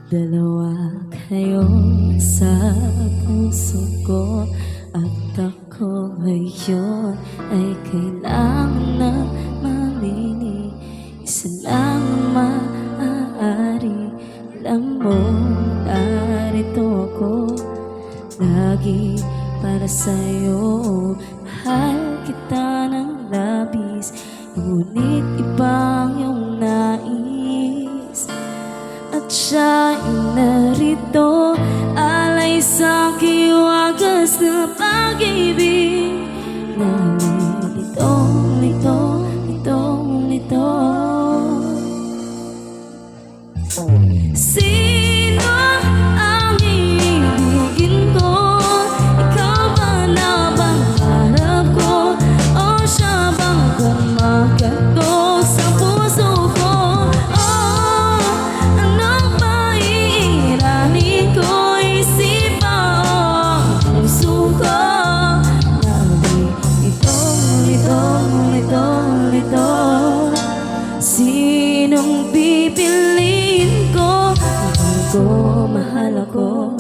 Dalawa kayo sa puso ko, at ako ngayon ay kailangan na mamili. Isa lang ang maaari. Alam mo, narito ako lagi para sa'yo. Mahal kita ng labis, ngunit ibang iyong nais. At siya ay narito, alay sa aking wagas na pag-ibig. Nalilitong lito, litong lito. Sino ang iibigin ko? Ikaw ba na bang harap ko? O siya bang kumakatok sa puso ko? Oh, anong maiirani ko? Isip ang puso ko. Nalilitong-litong-litong-lito. Sinong pipiliin ko? Mahal ako.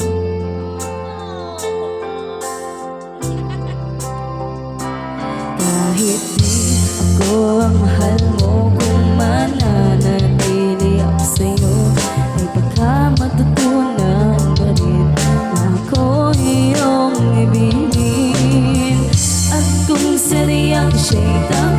Kahit di ako ang mahal mo, kung mananatili ako sa'yo, ay baka matutunan mo rin na ako iyong ibigin. At kung sadyang siya'y tama,